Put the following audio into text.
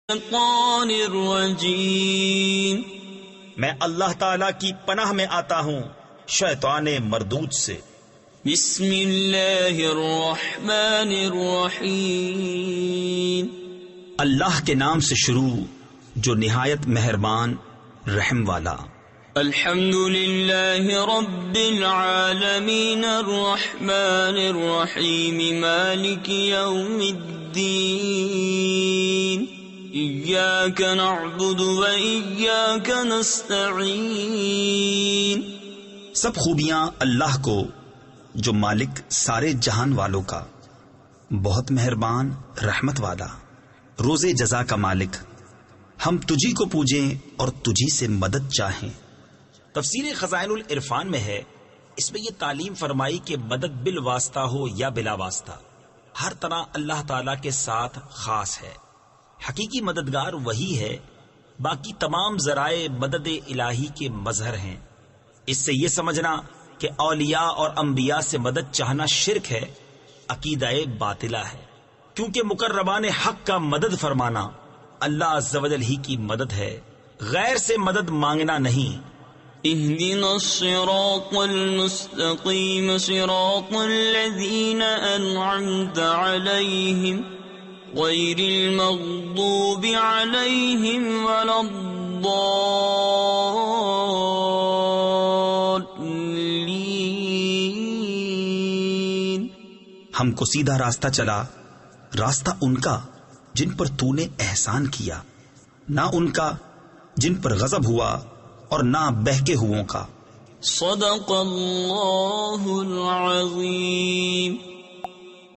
الشیطان الرجیم، میں اللہ تعالی کی پناہ میں آتا ہوں شیطان مردود سے۔ بسم اللہ الرحمن الرحیم، اللہ کے نام سے شروع جو نہایت مہربان رحم والا۔ الحمد للہ رب العالمین الرحمن الرحیم مالک یوم الدین، ایاک نعبد و ایاک نستعین۔ سب خوبیاں اللہ کو جو مالک سارے جہان والوں کا، بہت مہربان رحمت والا، روز جزا کا مالک، ہم تجھی کو پوجیں اور تجھی سے مدد چاہیں۔ تفسیر خزائن العرفان میں ہے، اس میں یہ تعلیم فرمائی کہ مدد بالواسطہ ہو یا بلا واسطہ، ہر طرح اللہ تعالی کے ساتھ خاص ہے۔ حقیقی مددگار وہی ہے، باقی تمام ذرائع مدد الہی کے مظہر ہیں۔ اس سے یہ سمجھنا کہ اولیاء اور انبیاء سے مدد چاہنا شرک ہے، عقیدہ باطلہ ہے، کیونکہ مقربان حق کا مدد فرمانا اللہ عز و جل ہی کی مدد ہے، غیر سے مدد مانگنا نہیں۔ اہدنا الصراط المستقیم صراط الذین انعمت علیہم غیر المغضوب علیہم ولا الضالین۔ ہم کو سیدھا راستہ چلا، راستہ ان کا جن پر تو نے احسان کیا، نہ ان کا جن پر غضب ہوا اور نہ بہکے ہووں کا۔ صدق اللہ العظیم۔